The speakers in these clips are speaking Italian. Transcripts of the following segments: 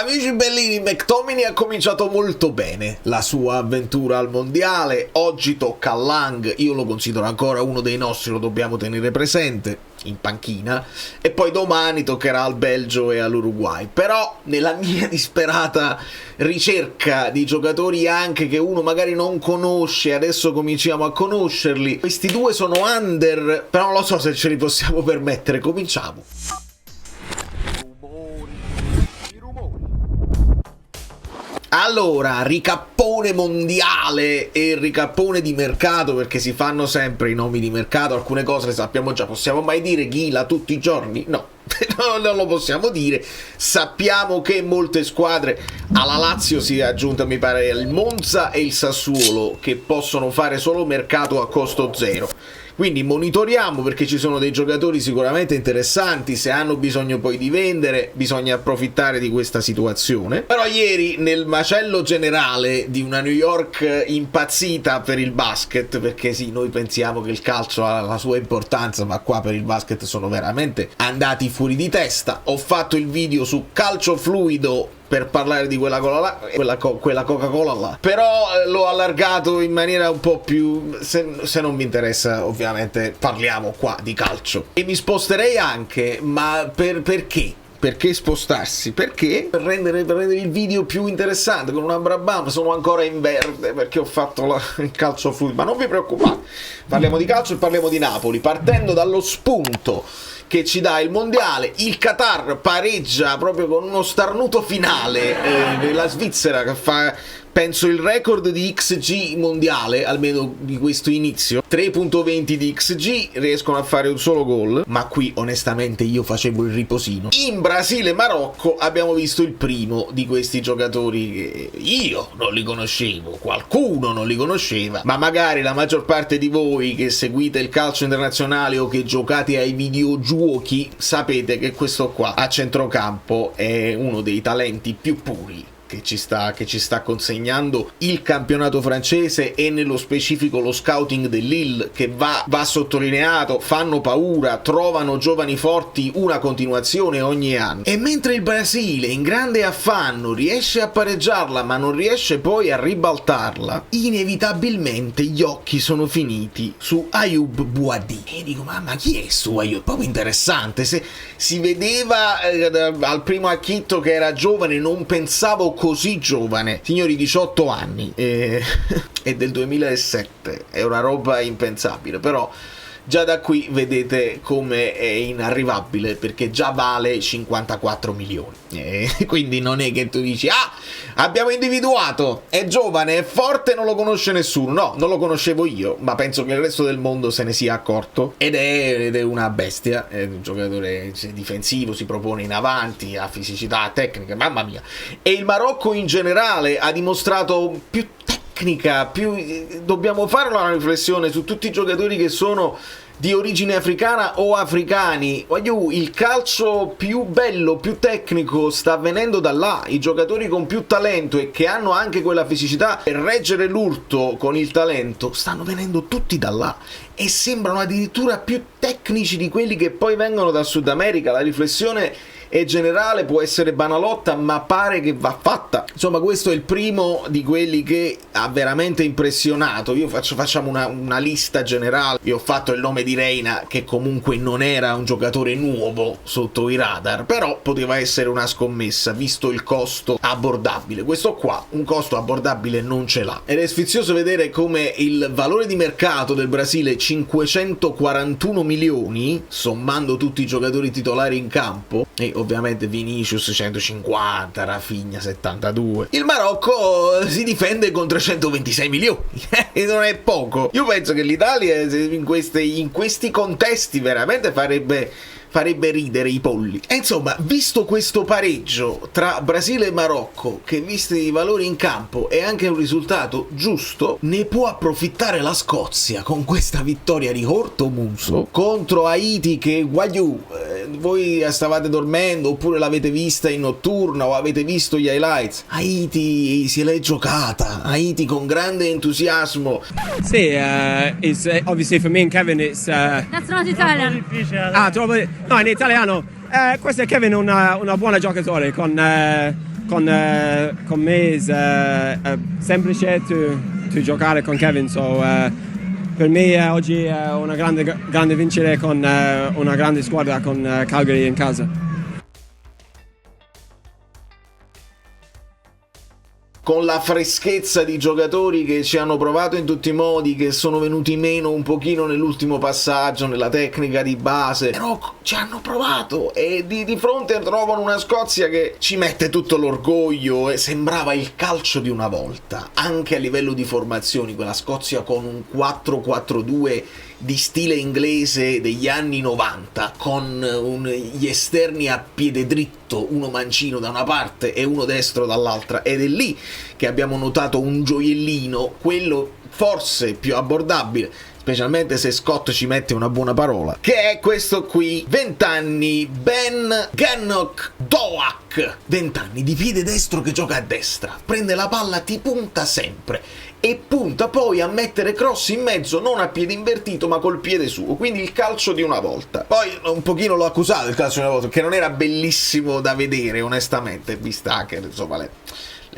Amici bellini, McTominay ha cominciato molto bene la sua avventura al mondiale. Oggi tocca a Lang, io lo considero ancora uno dei nostri, lo dobbiamo tenere presente in panchina, e poi domani toccherà al Belgio e all'Uruguay. Però nella mia disperata ricerca di giocatori anche che uno magari non conosce, adesso cominciamo a conoscerli, questi due sono under, però non lo so se ce li possiamo permettere. Cominciamo. Allora, ricappone mondiale e ricappone di mercato, perché si fanno sempre i nomi di mercato, alcune cose le sappiamo già. Possiamo mai dire Ghila tutti i giorni? No, non lo possiamo dire. Sappiamo che molte squadre, alla Lazio si è aggiunta mi pare il Monza e il Sassuolo, che possono fare solo mercato a costo zero. Quindi monitoriamo, perché ci sono dei giocatori sicuramente interessanti. Se hanno bisogno poi di vendere, bisogna approfittare di questa situazione. Però ieri, nel macello generale di una New York impazzita per il basket, perché sì, noi pensiamo che il calcio ha la sua importanza, ma qua per il basket sono veramente andati fuori di testa, ho fatto il video su calcio fluido per parlare di quella Coca-Cola là, però l'ho allargato in maniera un po' più, se non vi interessa ovviamente parliamo qua di calcio. E mi sposterei anche, ma perché? Perché spostarsi? Perché? Per rendere il video più interessante, con una brabam. Sono ancora in verde perché ho fatto il calcio fluido, ma non vi preoccupate, parliamo di calcio e parliamo di Napoli, partendo dallo spunto che ci dà il mondiale. Il Qatar pareggia proprio con uno starnuto finale, la Svizzera che fa penso il record di XG mondiale, almeno di questo inizio, 3.20 di XG, riescono a fare un solo gol, ma qui onestamente io facevo il riposino. In Brasile e Marocco abbiamo visto il primo di questi giocatori che io non li conoscevo, qualcuno non li conosceva, ma magari la maggior parte di voi che seguite il calcio internazionale o che giocate ai videogiochi sapete che questo qua a centrocampo è uno dei talenti più puri che ci sta consegnando il campionato francese, e nello specifico lo scouting dell'Lille, che va sottolineato. Fanno paura, trovano giovani forti, una continuazione ogni anno. E mentre il Brasile in grande affanno riesce a pareggiarla ma non riesce poi a ribaltarla, inevitabilmente gli occhi sono finiti su Ayoub Boadi. E dico, ma chi è su Ayoub? Proprio interessante. Se si vedeva al primo acchitto che era giovane, non pensavo così giovane. Signori, 18 anni è del 2007, è una roba impensabile, però già da qui vedete come è inarrivabile, perché già vale 54 milioni. Quindi non è che tu dici abbiamo individuato, è giovane, è forte, non lo conosce nessuno. No, non lo conoscevo io, ma penso che il resto del mondo se ne sia accorto, ed è una bestia. È un giocatore difensivo, si propone in avanti, ha fisicità, tecnica, mamma mia. E il Marocco in generale ha dimostrato più tecnica, dobbiamo fare una riflessione su tutti i giocatori che sono di origine africana o africani. Il calcio più bello, più tecnico sta avvenendo da là. I giocatori con più talento e che hanno anche quella fisicità per reggere l'urto con il talento stanno venendo tutti da là, e sembrano addirittura più tecnici di quelli che poi vengono dal Sud America. La riflessione è generale, può essere banalotta, ma pare che va fatta. Insomma, questo è il primo di quelli che ha veramente impressionato. Facciamo una lista generale. Io ho fatto il nome di Reina, che comunque non era un giocatore nuovo sotto i radar, però poteva essere una scommessa visto il costo abbordabile. Questo qua un costo abbordabile non ce l'ha, ed è sfizioso vedere come il valore di mercato del Brasile, 541 milioni sommando tutti i giocatori titolari in campo, e ovviamente Vinicius 150, Rafinha 72. Il Marocco si difende con 326 milioni e non è poco. Io penso che l'Italia in questi contesti veramente farebbe ridere i polli. E insomma, visto questo pareggio tra Brasile e Marocco, che visti i valori in campo è anche un risultato giusto, ne può approfittare la Scozia con questa vittoria di Horto Muso contro Haiti, che voi stavate dormendo oppure l'avete vista in notturna o avete visto gli highlights. Haiti se l'è giocata, Haiti con grande entusiasmo. Sì, obviously for me and Kevin it's That's not Italian. troppo. No, in italiano. Questo è Kevin, una buona giocatore con con me è semplice tu giocare con Kevin, so per me oggi è una grande vincere con una grande squadra, con Calgary in casa. Con la freschezza di giocatori che ci hanno provato in tutti i modi, che sono venuti meno un pochino nell'ultimo passaggio, nella tecnica di base, però ci hanno provato, e di fronte trovano una Scozia che ci mette tutto l'orgoglio, e sembrava il calcio di una volta, anche a livello di formazioni, quella Scozia con un 4-4-2 di stile inglese degli anni 90, con gli esterni a piede dritto, uno mancino da una parte e uno destro dall'altra, ed è lì che abbiamo notato un gioiellino, quello forse più abbordabile, specialmente se Scott ci mette una buona parola, che è questo qui, 20 anni, Ben Gannock Doak, 20 anni, di piede destro che gioca a destra, prende la palla, ti punta sempre, e punta poi a mettere cross in mezzo, non a piede invertito ma col piede suo, quindi il calcio di una volta. Poi un pochino l'ho accusato il calcio di una volta, che non era bellissimo da vedere onestamente, vista anche insomma le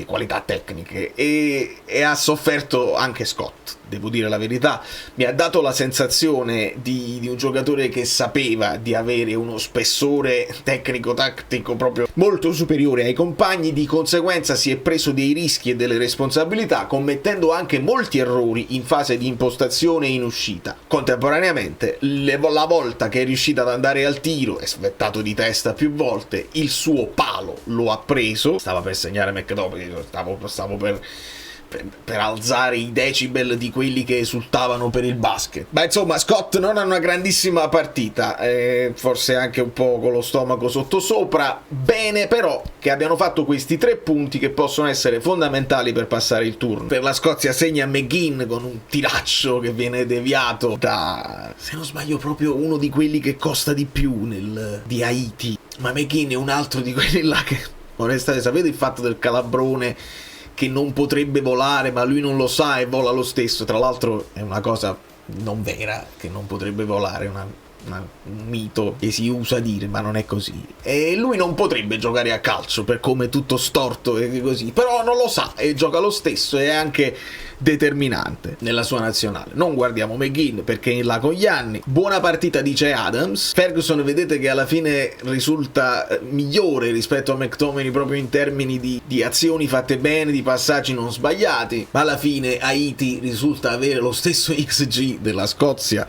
qualità tecniche, e ha sofferto anche Scott, devo dire la verità. Mi ha dato la sensazione di un giocatore che sapeva di avere uno spessore tecnico-tattico proprio molto superiore ai compagni, di conseguenza si è preso dei rischi e delle responsabilità, commettendo anche molti errori in fase di impostazione e in uscita. Contemporaneamente, la volta che è riuscita ad andare al tiro, è svettato di testa più volte, il suo palo lo ha preso, stava per segnare McDowell, stavo per alzare i decibel di quelli che esultavano per il basket. Ma insomma, Scott non ha una grandissima partita, forse anche un po' con lo stomaco sottosopra. Bene però che abbiano fatto questi 3 punti che possono essere fondamentali per passare il turno. Per la Scozia segna McGinn con un tiraccio che viene deviato da, se non sbaglio, proprio uno di quelli che costa di più di Haiti. Ma McGinn è un altro di quelli là che, onestamente, sapete il fatto del calabrone che non potrebbe volare, ma lui non lo sa e vola lo stesso? Tra l'altro è una cosa non vera, che non potrebbe volare, un mito che si usa dire, ma non è così. E lui non potrebbe giocare a calcio per come è tutto storto e così, però non lo sa e gioca lo stesso, e è anche determinante nella sua nazionale. Non guardiamo McGinn perché è in là con gli anni. Buona partita, dice Adams. Ferguson, vedete che alla fine risulta migliore rispetto a McTominay proprio in termini di azioni fatte bene, di passaggi non sbagliati, ma alla fine Haiti risulta avere lo stesso XG della Scozia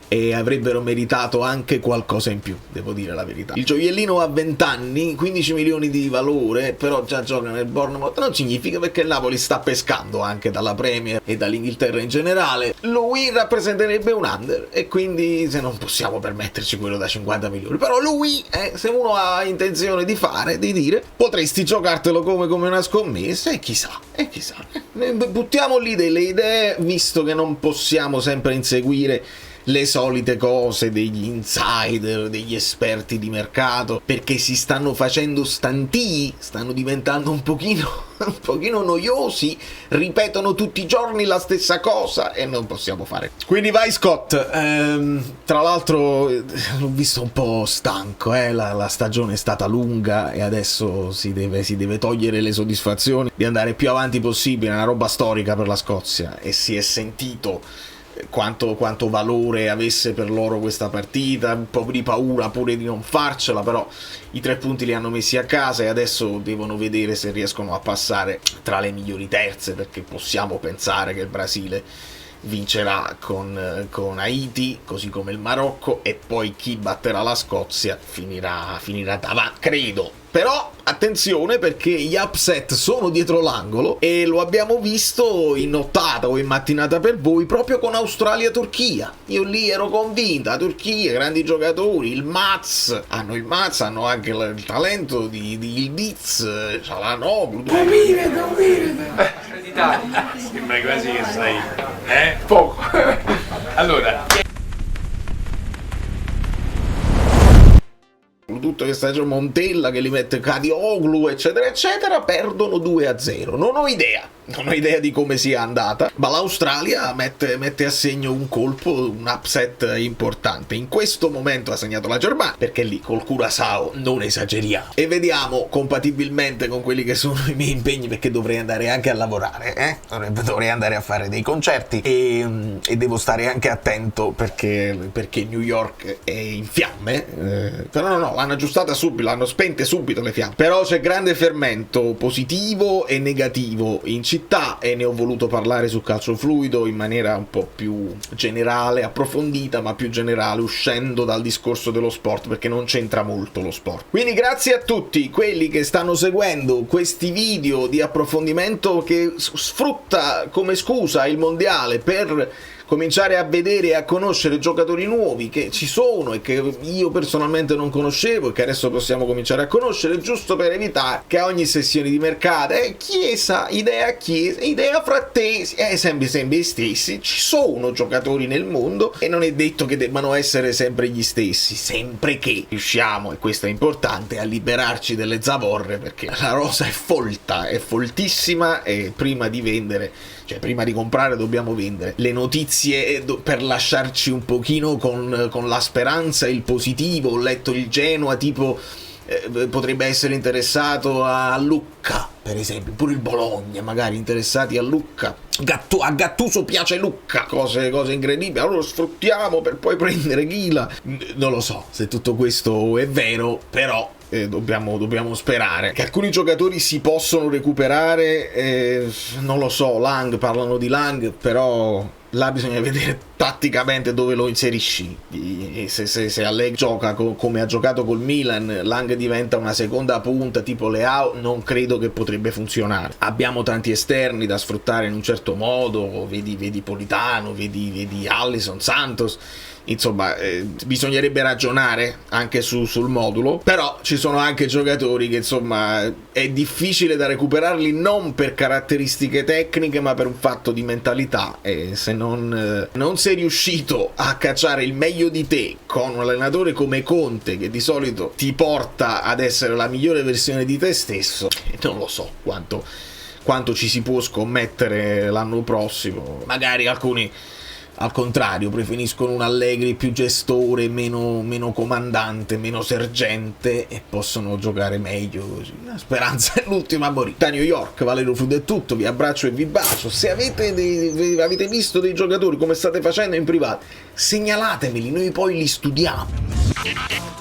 e avrebbero meritato anche qualcosa in più, devo dire la verità. Il gioiellino ha 20 anni, 15 milioni di valore, però già gioca nel Bournemouth. Non significa, perché il Napoli sta pescando anche dalla Premier e dall'Inghilterra in generale. Lui rappresenterebbe un under, e quindi se non possiamo permetterci quello da 50 milioni. Però lui, se uno ha intenzione di dire, potresti giocartelo come una scommessa, e chissà. Buttiamo lì delle idee, visto che non possiamo sempre inseguire le solite cose degli insider, degli esperti di mercato, perché si stanno facendo stantii, stanno diventando un pochino noiosi, ripetono tutti i giorni la stessa cosa e non possiamo fare. Quindi vai Scott. Tra l'altro l'ho visto un po' stanco, la stagione è stata lunga e adesso si deve togliere le soddisfazioni di andare più avanti possibile. È una roba storica per la Scozia e si è sentito quanto valore avesse per loro questa partita, un po' di paura pure di non farcela, però i 3 punti li hanno messi a casa e adesso devono vedere se riescono a passare tra le migliori terze, perché possiamo pensare che il Brasile vincerà con Haiti, così come il Marocco, e poi chi batterà la Scozia finirà davanti, credo. Però attenzione, perché gli upset sono dietro l'angolo e lo abbiamo visto in nottata o in mattinata per voi proprio con Australia-Turchia. Io lì ero convinta, Turchia, grandi giocatori, il Maz, hanno anche il talento di Yildiz, Çalhanoğlu. Sembra quasi che sai, poco. Allora, tutto che sta Montella che li mette Kadioglu eccetera eccetera, perdono 2-0. Non ho idea non ho idea di come sia andata, ma l'Australia mette a segno un colpo, un upset importante. In questo momento ha segnato la Germania, perché lì col Curaçao non esageriamo. E vediamo, compatibilmente con quelli che sono i miei impegni, perché dovrei andare anche a lavorare, dovrei andare a fare dei concerti e devo stare anche attento perché New York è in fiamme, però no, l'hanno aggiustata subito, l'hanno spente subito le fiamme. Però c'è grande fermento positivo e negativo in città e ne ho voluto parlare su Calcio Fluido in maniera un po' più generale, approfondita, ma più generale, uscendo dal discorso dello sport, perché non c'entra molto lo sport. Quindi grazie a tutti quelli che stanno seguendo questi video di approfondimento che sfrutta come scusa il mondiale per cominciare a vedere e a conoscere giocatori nuovi che ci sono e che io personalmente non conoscevo e che adesso possiamo cominciare a conoscere, giusto per evitare che a ogni sessione di mercato chiesa, idea frattesi, sempre gli stessi. Ci sono giocatori nel mondo e non è detto che debbano essere sempre gli stessi, sempre che riusciamo, e questo è importante, a liberarci delle zavorre, perché la rosa è folta, è foltissima, e prima di vendere, cioè prima di comprare dobbiamo vendere. Le notizie per lasciarci un pochino con la speranza e il positivo. Ho letto il Genoa tipo potrebbe essere interessato a Lucca, per esempio, pure il Bologna magari interessati a Lucca. A Gattuso piace Lucca, cose incredibili, allora lo sfruttiamo per poi prendere Ghila. Non lo so se tutto questo è vero, però dobbiamo sperare che alcuni giocatori si possono recuperare. Non lo so, parlano di Lang, però là bisogna vedere tatticamente dove lo inserisci. Se Allegri gioca come ha giocato col Milan, Lang diventa una seconda punta tipo Leao, non credo che potrebbe funzionare. Abbiamo tanti esterni da sfruttare in un certo modo, vedi Politano, vedi Alisson, Santos. Insomma, bisognerebbe ragionare anche sul modulo, però ci sono anche giocatori che insomma è difficile da recuperarli, non per caratteristiche tecniche ma per un fatto di mentalità, e se non sei riuscito a cacciare il meglio di te con un allenatore come Conte, che di solito ti porta ad essere la migliore versione di te stesso, non lo so quanto ci si può scommettere l'anno prossimo. Magari alcuni al contrario preferiscono un Allegri più gestore, meno comandante, meno sergente, e possono giocare meglio così. La speranza è l'ultima a morire. Da New York, Valerio Fluido è tutto, vi abbraccio e vi bacio. Se avete visto dei giocatori come state facendo in privato, segnalatemeli, noi poi li studiamo.